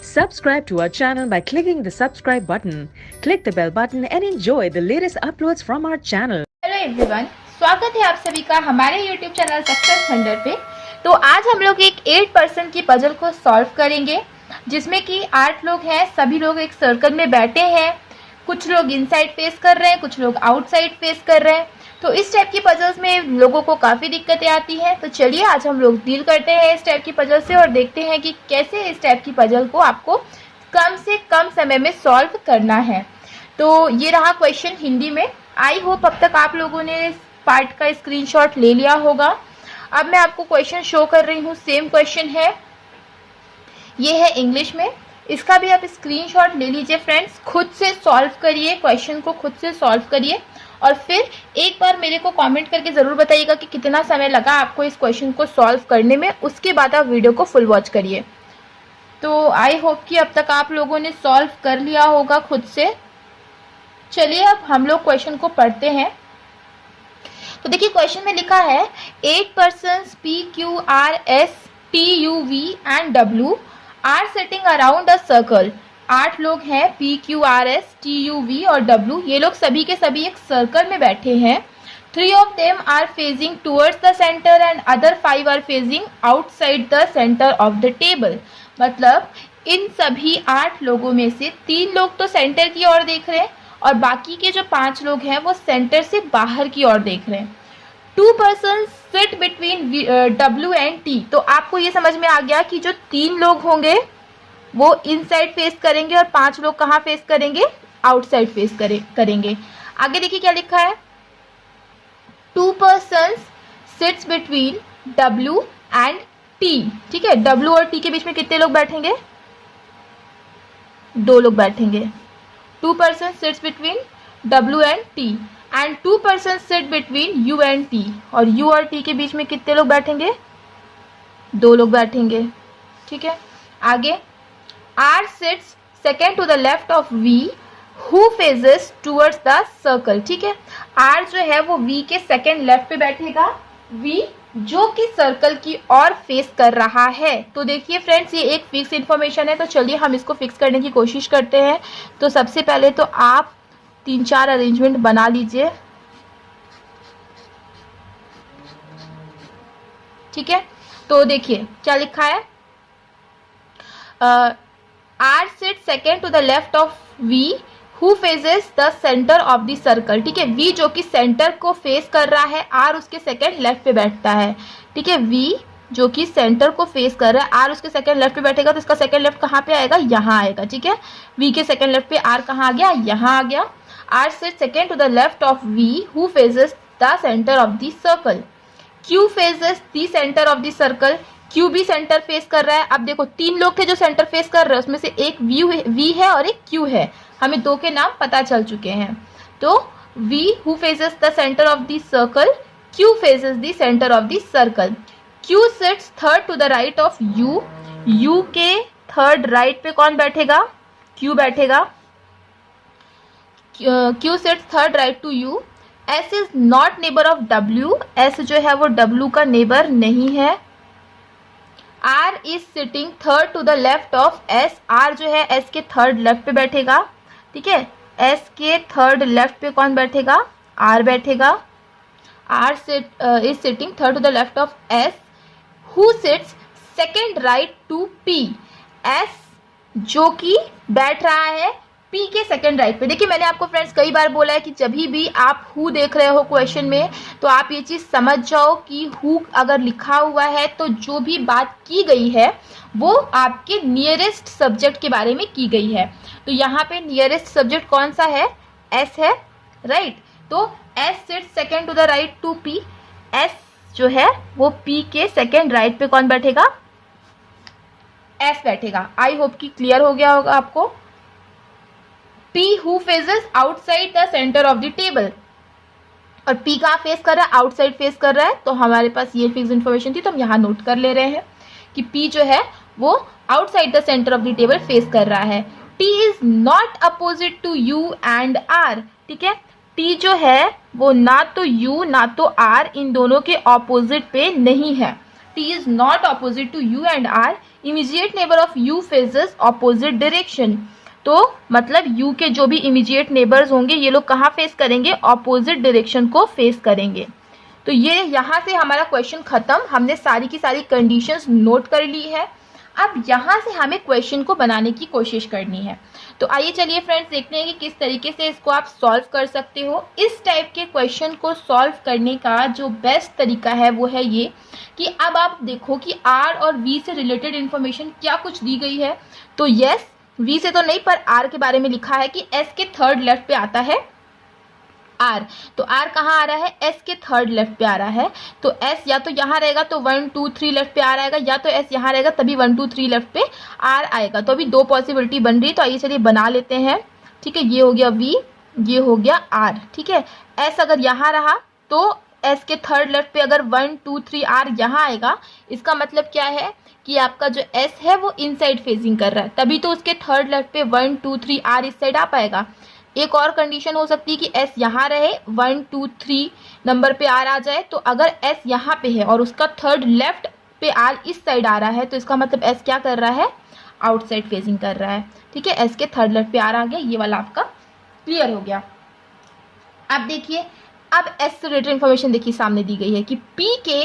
Subscribe to our channel by clicking the subscribe button. Click the bell button and enjoy the latest uploads from our channel. Hello everyone, स्वागत है आप सभी का हमारे YouTube channel success hander पे। तो आज हम लोग एक 8% की पजल को सॉल्व करेंगे, जिसमें कि 8 लोग हैं। सभी लोग एक सर्कल में बैठे हैं। कुछ लोग इनसाइड फेस कर रहे हैं, कुछ लोग आउटसाइड फेस कर रहे हैं। तो इस टाइप की पजल्स में लोगों को काफ़ी दिक्कतें आती हैं। तो चलिए आज हम लोग डील करते हैं इस टाइप की पजल से और देखते हैं कि कैसे इस टाइप की पजल को आपको कम से कम समय में सॉल्व करना है। तो ये रहा क्वेश्चन हिंदी में। आई होप अब तक आप लोगों ने इस पार्ट का स्क्रीनशॉट ले लिया होगा। अब मैं आपको क्वेश्चन शो कर रही हूँ। सेम क्वेश्चन है, ये है इंग्लिश में। इसका भी आप स्क्रीनशॉट ले लीजिए फ्रेंड्स। खुद से सॉल्व करिए, क्वेश्चन को खुद से सॉल्व करिए और फिर एक बार मेरे को कमेंट करके ज़रूर बताइएगा कि कितना समय लगा आपको इस क्वेश्चन को सॉल्व करने में। उसके बाद आप वीडियो को फुल वॉच करिए। तो आई होप कि अब तक आप लोगों ने सॉल्व कर लिया होगा खुद से। चलिए अब हम लोग क्वेश्चन को पढ़ते हैं। तो देखिए क्वेश्चन में लिखा है 8 persons P, Q, R, S, T, U, V and W are sitting around a circle। 8 लोग हैं, P, Q, R, S, T, U, V और W। ये लोग सभी के सभी एक सर्कल में बैठे हैं। 3 of them are facing towards the center and other 5 are facing outside the center of the table। मतलब इन सभी 8 लोगों में से 3 लोग तो सेंटर की ओर देख रहे हैं और बाकी के जो 5 लोग हैं वो सेंटर से बाहर की ओर देख रहे हैं। 2 persons sit between W and T। तो आपको ये समझ में आ गया कि जो 3 लोग होंगे वो इनसाइड फेस करेंगे और 5 लोग कहाँ फेस करेंगे, आउटसाइड फेस करेंगे। आगे देखिए क्या लिखा है, 2 persons sits between W and T। ठीक है, W और T के बीच में कितने लोग बैठेंगे, 2 लोग बैठेंगे। 2 persons sits between W and T and 2 persons sit between U and T। और U और T के बीच में कितने लोग बैठेंगे, 2 लोग बैठेंगे। ठीक है, आगे R sits second to the left of V who faces towards the circle। ठीक है, R जो है वो V के सेकेंड लेफ्ट पे बैठेगा, V जो कि सर्कल की ओर फेस कर रहा है। तो देखिए फ्रेंड्स, ये एक फिक्स इन्फॉर्मेशन है। तो चलिए हम इसको फिक्स करने की कोशिश करते हैं। तो सबसे पहले तो आप 3-4 अरेंजमेंट बना लीजिए। ठीक है, तो देखिए क्या लिखा है, R sits second to the left of V who faces the center of the circle। ठीक है, V जो कि सेंटर को फेस कर रहा है, R उसके सेकेंड लेफ्ट पे बैठता है। ठीक है, V जो कि सेंटर को फेस कर रहा है, R उसके सेकेंड लेफ्ट पे बैठेगा तो इसका सेकेंड लेफ्ट कहाँ पे आएगा, यहाँ आएगा। ठीक है, V के सेकेंड लेफ्ट पे R कहाँ आ गया, यहाँ आ गया। R sits second to the left of V who faces the center of the circle। Q faces the center of the circle। Q भी सेंटर फेस कर रहा है। अब देखो 3 लोग थे जो सेंटर फेस कर रहे हैं, उसमें से एक V है और एक Q है। हमें 2 के नाम पता चल चुके हैं। तो V who faces the center of the circle, Q faces the center of the circle। Q sits third to the right of U। U के थर्ड राइट पे कौन बैठेगा, Q बैठेगा। Q sits third right to U। S is not neighbor of W। S जो है वो W का neighbour नहीं है। R is sitting third to the left of S। R जो है S के थर्ड लेफ्ट पे बैठेगा। ठीक है, S के थर्ड लेफ्ट पे कौन बैठेगा, R बैठेगा। R is sitting third to the left of S who sits second right to P। S जो कि बैठ रहा है P के सेकेंड राइट पे। देखिए मैंने आपको फ्रेंड्स कई बार बोला है कि जब भी आप हु देख रहे हो क्वेश्चन में तो आप ये चीज़ समझ जाओ कि हु अगर लिखा हुआ है तो जो भी बात की गई है वो आपके नियरेस्ट सब्जेक्ट के बारे में की गई है। तो यहाँ पे नियरेस्ट सब्जेक्ट कौन सा है, S है, राइट। तो S sits second to the right to P। S जो है वो P के सेकेंड राइट पे कौन बैठेगा, S बैठेगा। आई होप कि क्लियर हो गया होगा आपको। P who faces outside the center of the table। और P कहाँ फेस कर रहा है, आउटसाइड फेस कर रहा है। तो हमारे पास ये फिक्स इन्फॉर्मेशन थी तो हम यहाँ नोट कर ले रहे हैं कि P जो है वो outside the centre of the table face कर रहा है। T is not opposite to U and R। ठीक है, टी जो है वो ना तो यू ना तो आर, इन दोनों के ऑपोजिट पे नहीं है। T is not opposite to U and R. Immediate neighbour of U faces opposite direction. तो मतलब यू के जो भी इमीडिएट नेबर्स होंगे ये लोग कहाँ फेस करेंगे, ऑपोजिट डायरेक्शन को फेस करेंगे। तो ये यहाँ से हमारा क्वेश्चन खत्म। हमने सारी की सारी कंडीशंस नोट कर ली है। अब यहाँ से हमें क्वेश्चन को बनाने की कोशिश करनी है। तो आइए चलिए फ्रेंड्स देखते हैं कि किस तरीके से इसको आप सॉल्व कर सकते हो। इस टाइप के क्वेश्चन को सॉल्व करने का जो बेस्ट तरीका है वो है ये कि अब आप देखो कि आर और वी से रिलेटेड इन्फॉर्मेशन क्या कुछ दी गई है। तो यस, वी से तो नहीं पर आर के बारे में लिखा है कि एस के थर्ड लेफ्ट पे आता है आर। तो आर कहाँ आ रहा है, एस के थर्ड लेफ्ट पे आ रहा है। तो एस या तो यहाँ रहेगा तो 1 2 3 लेफ्ट पे आर आएगा, या तो एस यहाँ रहेगा तभी 1 2 3 लेफ्ट पे आर आएगा। तो अभी दो पॉसिबिलिटी बन रही है। तो आइए चलिए बना लेते हैं। ठीक है, ये हो गया वी, ये हो गया आर। ठीक है, एस अगर यहाँ रहा तो एस के थर्ड लेफ्ट पे अगर 1 2 3 आर यहाँ आएगा, इसका मतलब क्या है कि आपका जो एस है वो इनसाइड फेजिंग कर रहा है, तभी तो उसके थर्ड लेफ्ट पे 1 2 3 आर इस साइड आ पाएगा। एक और कंडीशन हो सकती है कि एस यहाँ रहे, 1 2 3 नंबर पे आर आ जाए। तो अगर एस यहाँ पे है और उसका थर्ड लेफ्ट पे आर इस साइड आ रहा है, तो इसका मतलब एस क्या कर रहा है, आउटसाइड फेजिंग कर रहा है। ठीक है, एस के थर्ड लेफ्ट पे आर आ गया। ये वाला आपका क्लियर हो गया। अब देखिए, अब एस से रिलेटेड इन्फॉर्मेशन देखिए सामने दी गई है कि पी के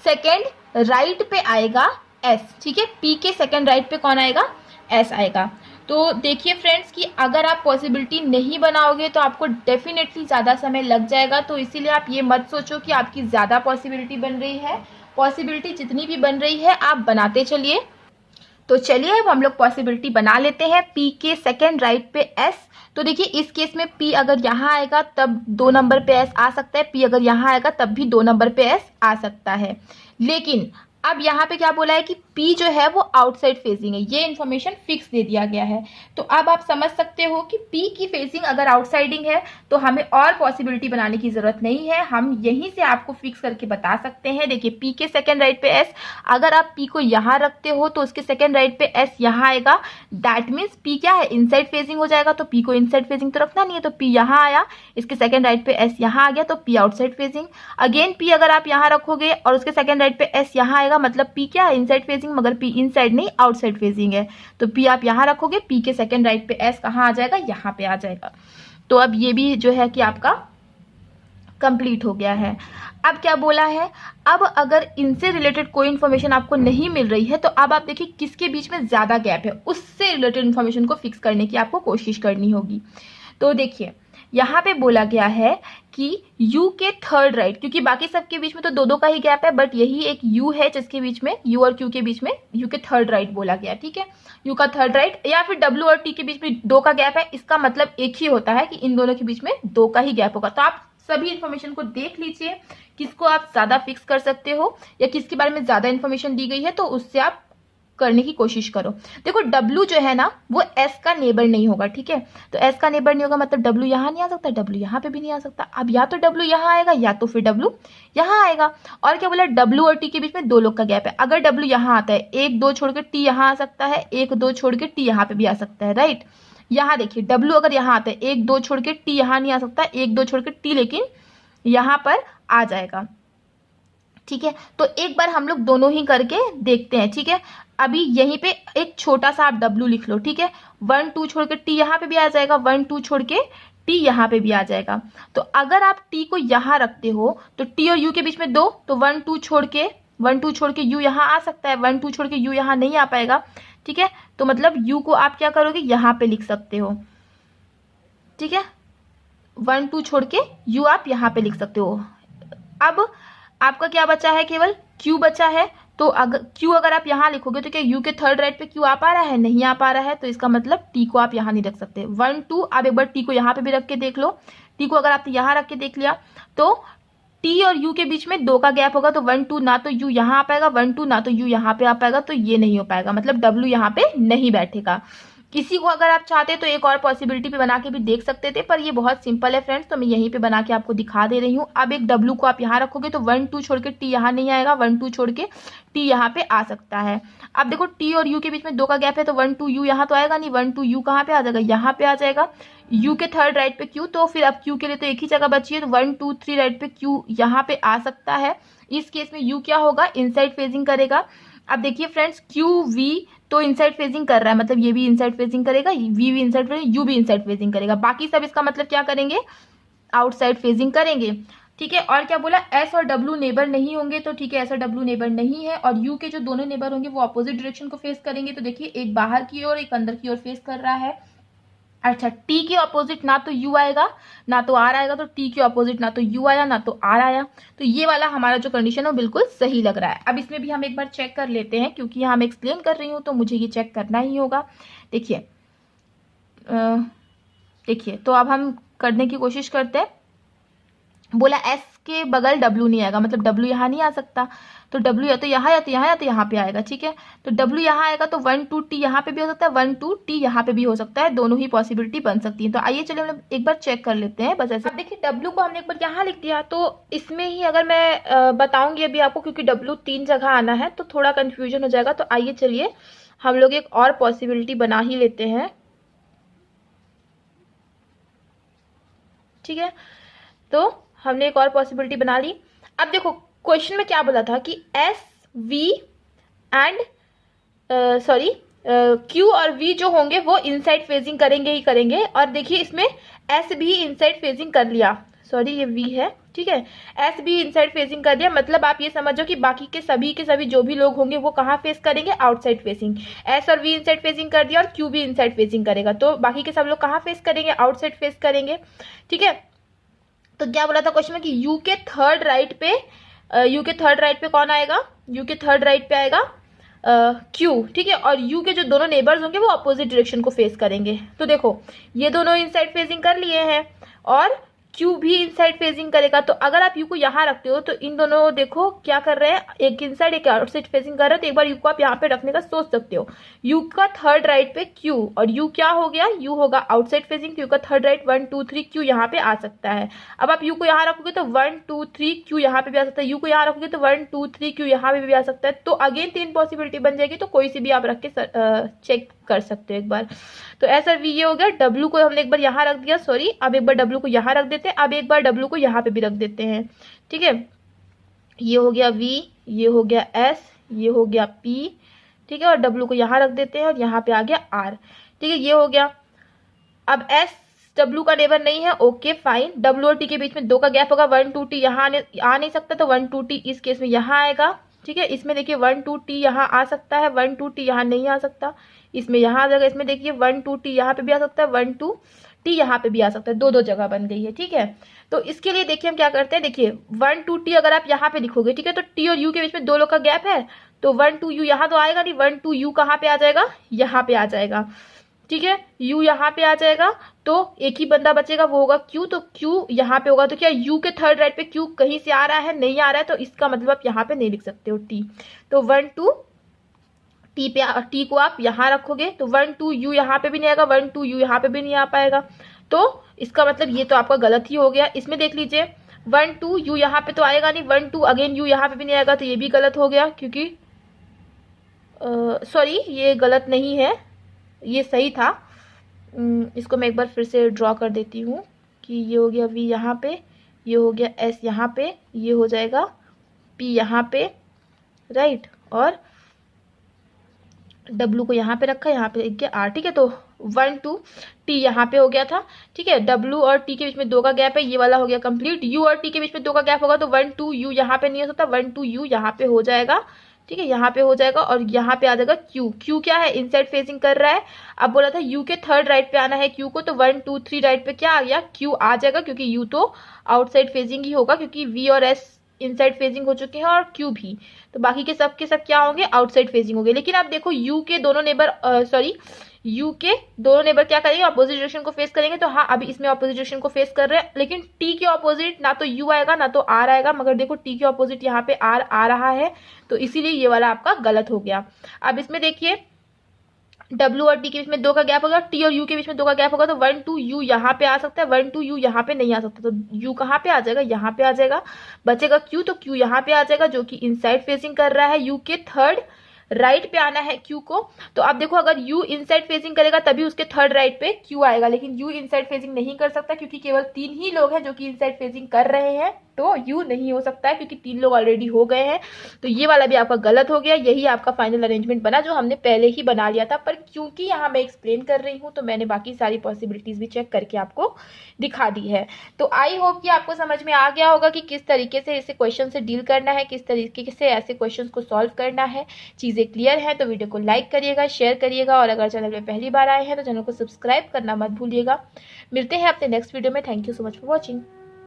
सेकेंड राइट पे आएगा एस। ठीक है, पी के सेकेंड राइट पे कौन आएगा, एस आएगा। तो देखिए फ्रेंड्स कि अगर आप पॉसिबिलिटी नहीं बनाओगे तो आपको डेफिनेटली ज़्यादा समय लग जाएगा। तो इसीलिए आप ये मत सोचो कि आपकी ज़्यादा पॉसिबिलिटी बन रही है। पॉसिबिलिटी जितनी भी बन रही है आप बनाते चलिए। तो चलिए अब हम लोग पॉसिबिलिटी बना लेते हैं। पी के सेकेंड राइट पे एस। तो देखिए इस केस में पी अगर यहाँ आएगा तब 2 नंबर पे एस आ सकता है, पी अगर यहाँ आएगा तब भी 2 नंबर पे एस आ सकता है। लेकिन अब यहाँ पे क्या बोला है कि P जो है वो आउटसाइड फेजिंग है, ये इन्फॉर्मेशन फिक्स दे दिया गया है। तो अब आप समझ सकते हो कि P की फेजिंग अगर आउटसाइडिंग है तो हमें और पॉसिबिलिटी बनाने की जरूरत नहीं है, हम यहीं से आपको फिक्स करके बता सकते हैं। देखिए P के सेकेंड राइट पे S, अगर आप P को यहाँ रखते हो तो उसके सेकेंड राइट पे S यहाँ आएगा। दैट मीन्स P क्या है, इनसाइड फेजिंग हो जाएगा। तो P को इनसाइड फेजिंग तो रखना नहीं है, तो P यहाँ आया, इसके सेकेंड राइट पे S यहाँ आ गया, तो P outside phasing. Again P अगर आप यहाँ रखोगे और उसके सेकेंड राइट पे S यहाँ आएगा, मतलब P क्या है, इनसाइड फेजिंग, मगर P इनसाइड नहीं आउटसाइड फेजिंग है। तो P आप यहाँ रखोगे, P के सेकेंड राइट पे S कहाँ आ जाएगा, यहाँ पे आ जाएगा। तो अब ये भी जो है कि आपका कंप्लीट हो गया है। अब क्या बोला है, अब अगर इनसे रिलेटेड कोई इन्फॉर्मेशन आपको नहीं मिल रही है तो अब आप देखिए किसके बीच में ज्यादा गैप है, उससे रिलेटेड इन्फॉर्मेशन को फिक्स करने की आपको कोशिश करनी होगी। तो देखिए यहाँ पे बोला गया है कि U के थर्ड राइट, क्योंकि बाकी सबके बीच में तो दो का ही गैप है, बट यही एक U है जिसके बीच में, U और Q के बीच में U के थर्ड राइट बोला गया। ठीक है, U का थर्ड राइट या फिर W और T के बीच में 2 का गैप है, इसका मतलब एक ही होता है कि इन दोनों के बीच में 2 का ही गैप होगा। तो आप सभी इन्फॉर्मेशन को देख लीजिए, किसको आप ज्यादा फिक्स कर सकते हो या किसके बारे में ज्यादा इन्फॉर्मेशन दी गई है, तो उससे आप करने की कोशिश करो। देखो W जो है ना वो S का नेबर नहीं होगा। ठीक है, तो S का नेबर नहीं होगा मतलब W यहाँ नहीं आ सकता, W यहाँ पे भी नहीं आ सकता। अब या तो W यहाँ आएगा या तो फिर W यहाँ आएगा। और क्या बोला, W और T के बीच में 2 लोग का गैप है। अगर W यहाँ आता है, 1 2 छोड़ के T यहाँ आ सकता है, 1 2 छोड़ के T यहाँ पे भी आ सकता है, राइट। यहाँ देखिए W अगर यहाँ आता है, 1 2 छोड़ के T यहाँ नहीं आ सकता, 1 2 छोड़ के T लेकिन यहाँ पर आ जाएगा। ठीक है, तो एक बार हम लोग दोनों ही करके देखते हैं। ठीक है, अभी यहीं पे एक छोटा सा आप W लिख लो। ठीक है, 1 2 छोड़ के T यहाँ पे भी आ जाएगा, 1 2 छोड़ के T यहाँ पे भी आ जाएगा। तो अगर आप T को यहाँ रखते हो तो T और U के बीच में 2, तो 1 2 छोड़ के U यहाँ आ सकता है, 1 2 छोड़ के U यहाँ नहीं आ पाएगा। ठीक है, तो मतलब U को आप क्या करोगे, यहाँ पे लिख सकते हो। ठीक है, 1 2 छोड़ के U आप यहाँ पे लिख सकते हो। अब आपका क्या बचा है, केवल Q बचा है। तो अगर Q अगर आप यहाँ लिखोगे तो क्या U के थर्ड राइट पे Q आ पा रहा है, नहीं आ पा रहा है, तो इसका मतलब T को आप यहाँ नहीं रख सकते। 1 2 आप एक बार T को यहाँ पे भी रख के देख लो। T को अगर आप यहाँ रख के देख लिया तो T और U के बीच में 2 का गैप होगा, तो 1 2 ना तो U यहाँ आ पाएगा, 1 2 ना तो U यहाँ पे आ पाएगा, तो ये नहीं हो पाएगा, मतलब W यहाँ पे नहीं बैठेगा। किसी को अगर आप चाहते तो एक और पॉसिबिलिटी पे बना के भी देख सकते थे, पर ये बहुत सिंपल है फ्रेंड्स, तो मैं यहीं पे बना के आपको दिखा दे रही हूँ। अब एक W को आप यहाँ रखोगे तो 1 2 छोड़ के T यहाँ नहीं आएगा, 1 2 छोड़ के T यहाँ पे आ सकता है। अब देखो T और U के बीच में 2 का गैप है, तो 1 2 U यहाँ तो आएगा नहीं, 1 2 U कहाँ पे आ जाएगा, यहाँ पे आ जाएगा। U के थर्ड राइट पे Q, तो फिर अब Q के लिए तो एक ही जगह बची है, तो 1 2 3 राइट पे Q यहाँ पे आ सकता है। इस केस में U क्या होगा, इनसाइड फेजिंग करेगा। अब देखिए फ्रेंड्स, क्यू वी तो इनसाइड फेजिंग कर रहा है, मतलब ये भी इनसाइड फेजिंग करेगा, वी भी इनसाइड फेजिंग, यू भी इनसाइड फेजिंग करेगा, बाकी सब इसका मतलब क्या करेंगे, आउटसाइड फेजिंग करेंगे। ठीक है, और क्या बोला, एस और डब्ल्यू नेबर नहीं होंगे, तो ठीक है एस और डब्ल्यू नेबर नहीं है, और यू के जो दोनों नेबर होंगे वो अपोजिट डायरेक्शन को फेस करेंगे। तो देखिए एक बाहर की ओर एक अंदर की ओर फेस कर रहा है। अच्छा, टी के ऑपोजिट ना तो यू आएगा ना तो आर आएगा, तो टी के ऑपोजिट ना तो यू आया ना तो आर आया, तो ये वाला हमारा जो कंडीशन है वो बिल्कुल सही लग रहा है। अब इसमें भी हम एक बार चेक कर लेते हैं, क्योंकि यहाँ मैं एक्सप्लेन कर रही हूँ तो मुझे ये चेक करना ही होगा। देखिए देखिए, तो अब हम करने की कोशिश करते हैं। बोला एस के बगल डब्ल्यू नहीं आएगा, मतलब डब्ल्यू यहाँ नहीं आ सकता, तो डब्ल्यू या तो यहाँ या तो यहाँ या तो यहाँ पे आएगा। ठीक है, तो डब्ल्यू यहाँ आएगा तो 1 2 टी यहाँ पे भी हो सकता है, 1 2 टी यहाँ पे भी हो सकता है, दोनों ही पॉसिबिलिटी बन सकती है। तो आइए चलिए हम एक बार चेक कर लेते हैं बस ऐसे। अब देखिए डब्ल्यू को हमने एक बार यहाँ लिख दिया, तो इसमें ही अगर मैं बताऊंगी अभी आपको, क्योंकि डब्ल्यू 3 जगह आना है तो थोड़ा कंफ्यूजन हो जाएगा। तो आइए चलिए हम लोग एक और पॉसिबिलिटी बना ही लेते हैं। ठीक है, तो हमने एक और पॉसिबिलिटी बना ली। अब देखो क्वेश्चन में क्या बोला था कि S V and sorry Q और वी जो होंगे वो इनसाइड फेजिंग करेंगे ही करेंगे, और देखिए इसमें एस भी इनसाइड फेजिंग कर लिया, सॉरी ये वी है। ठीक है, एस भी इनसाइड फेजिंग कर दिया, मतलब आप ये समझो कि बाकी के सभी जो भी लोग होंगे वो कहाँ फेस करेंगे, आउटसाइड फेसिंग। एस और वी इनसाइड फेसिंग कर दिया और क्यू भी इनसाइड फेसिंग करेगा, तो बाकी के सब लोग कहाँ फेस करेंगे, आउटसाइड फेस करेंगे। ठीक है, तो क्या बोला था क्वेश्चन में कि यू के थर्ड राइट पे कौन आएगा, यू के थर्ड राइट पे आएगा क्यू। ठीक है, और यू के जो दोनों नेबर्स होंगे वो अपोजिट डायरेक्शन को फेस करेंगे। तो देखो ये दोनों इनसाइड फेसिंग कर लिए हैं और क्यू भी इनसाइड फेसिंग करेगा, तो अगर आप यू को यहाँ रखते हो तो इन दोनों देखो क्या कर रहे हैं, एक इनसाइड एक आउटसाइड फेसिंग कर रहे हैं, तो एक बार यू को आप यहाँ पे रखने का सोच सकते हो। यू का थर्ड राइट पे क्यू, और यू क्या हो गया, यू होगा आउटसाइड फेसिंग, क्यू का थर्ड राइट 1 2 3 क्यू यहाँ पे आ सकता है। अब आप यू को यहाँ रखोगे तो 1 2 3 क्यू यहाँ पे भी आ सकता है, यू को यहाँ रखोगे तो 1 2 3 क्यू यहाँ पे भी आ सकता है। तो अगेन 3 पॉसिबिलिटी बन जाएगी, तो कोई सी भी आप रख के चेक कर सकते हो एक बार। तो ऐसा वी ये हो गया, डब्ल्यू को हमने एक बार यहाँ रख दिया, सॉरी अब एक बार डब्ल्यू को यहाँ रख देते हैं, अब एक बार डब्ल्यू को यहाँ पे भी रख देते हैं। ठीक है, ये हो गया वी, ये हो गया एस, ये हो गया पी। ठीक है, और डब्ल्यू को यहाँ रख देते हैं और यहाँ पे आ गया आर। ठीक है, ये हो गया। अब एस डब्ल्यू का नेबर नहीं है, ओके फाइन, डब्ल्यू और टी के बीच में 2 का गैप होगा, 1 2 टी यहाँ आ नहीं सकता, तो 1 2 टी इस केस में यहाँ आएगा। ठीक है, इसमें देखिए 1 2 टी यहाँ आ सकता है, 1 2 टी यहाँ नहीं आ सकता, इसमें यहाँ आ जाएगा। इसमें देखिए 1 2 टी यहाँ पे भी आ सकता है, 1 2 टी यहाँ पे भी आ सकता है, 2 जगह बन गई है। ठीक है, तो इसके लिए देखिए हम क्या करते हैं, देखिए 1 2 टी अगर आप यहाँ पे लिखोगे, ठीक है, तो टी और यू के बीच में 2 लोग का गैप है, तो 1 2 यू यहाँ तो आएगा नहीं, 1 2 यू कहाँ पे आ जाएगा, यहाँ पे आ जाएगा। ठीक है, यू यहाँ पे आ जाएगा, तो एक ही बंदा बचेगा वो होगा क्यू, तो क्यू यहाँ पे होगा। तो क्या यू के थर्ड राइट पे क्यू कहीं से आ रहा है, नहीं आ रहा है, तो इसका मतलब आप यहाँ पे नहीं लिख सकते हो टी, तो 1 2 टी पे टी को आप यहाँ रखोगे तो 1 2 यू यहाँ पे भी नहीं आएगा, 1 2 यू यहाँ पे भी नहीं आ पाएगा, तो इसका मतलब ये तो आपका गलत ही हो गया। इसमें देख लीजिए 1 2 यू यहाँ पे तो आएगा नहीं, 1 2 अगेन यू यहाँ पे भी नहीं आएगा, तो ये भी गलत हो गया, क्योंकि सॉरी ये गलत नहीं है, ये सही था। इसको मैं एक बार फिर से ड्रॉ कर देती हूँ कि ये हो गया वी यहाँ पे, ये हो गया एस यहाँ पे, ये हो जाएगा पी यहाँ पे, राइट, और डब्ल्यू को यहाँ पे रखा, यहाँ पे एक आर। ठीक है, तो 1 2 टी यहाँ पे हो गया था। ठीक है, डब्ल्यू और टी के बीच में 2 का गैप है, ये वाला हो गया कंप्लीट। यू और टी के बीच में 2 का गैप होगा, तो 1 2 यू यहाँ पे नहीं हो सकता, 1 2 यू यहाँ पे हो जाएगा। ठीक है, यहाँ पे हो जाएगा, और यहाँ पे आ जाएगा क्यू। क्यू क्या है, इनसाइड फेसिंग कर रहा है। अब बोला था यू के थर्ड राइट पे आना है क्यू को, तो 1 2 3 राइट पे क्या आ गया, क्यू आ जाएगा, क्योंकि यू तो आउटसाइड फेसिंग ही होगा, क्योंकि वी और एस इनसाइड फेसिंग हो चुके हैं और क्यू भी, तो बाकी के सब क्या होंगे, आउटसाइड फेसिंग होंगे। लेकिन आप देखो यू के दोनों नेबर क्या करेंगे, अपोजिट डायरेक्शन को फेस करेंगे। तो हाँ, अभी इसमें अपोजिट डायरेक्शन को फेस कर रहे हैं, लेकिन टी के ऑपोजिट ना तो यू आएगा ना तो आर आएगा, मगर देखो टी के ऑपोजिट यहाँ पे आर आ रहा है, तो इसीलिए ये वाला आपका गलत हो गया। अब इसमें देखिए W और T के बीच में 2 का गैप होगा, T और U के बीच में 2 का गैप होगा, तो 1 2 U यहाँ पे आ सकता है, 1 2 U यहाँ पे नहीं आ सकता, तो U कहाँ पे आ जाएगा, यहाँ पे आ जाएगा। बचेगा Q, तो Q यहाँ पे आ जाएगा जो कि इनसाइड फेसिंग कर रहा है, U के थर्ड राइट पे आना है Q को। तो अब देखो, अगर U इनसाइड फेसिंग करेगा तभी उसके थर्ड राइट पे Q आएगा, लेकिन U इनसाइड फेसिंग नहीं कर सकता क्योंकि केवल 3 ही लोग हैं जो कि इनसाइड फेसिंग कर रहे हैं, तो U नहीं हो सकता है क्योंकि 3 लोग ऑलरेडी हो गए हैं। तो ये वाला भी आपका गलत हो गया, यही आपका फाइनल अरेंजमेंट बना जो हमने पहले ही बना लिया था, पर क्योंकि यहाँ मैं एक्सप्लेन कर रही हूँ तो मैंने बाकी सारी पॉसिबिलिटीज भी चेक करके आपको दिखा दी है। तो आई होप कि आपको समझ में आ गया होगा कि किस तरीके से इसे क्वेश्चन से डील करना है, किस तरीके से ऐसे क्वेश्चन को सॉल्व करना है। चीज़ें क्लियर है तो वीडियो को लाइक करिएगा, शेयर करिएगा, और अगर चैनल में पहली बार आए हैं तो चैनल को सब्सक्राइब करना मत भूलिएगा। मिलते हैं अपने नेक्स्ट वीडियो में। Thank you so much for watching.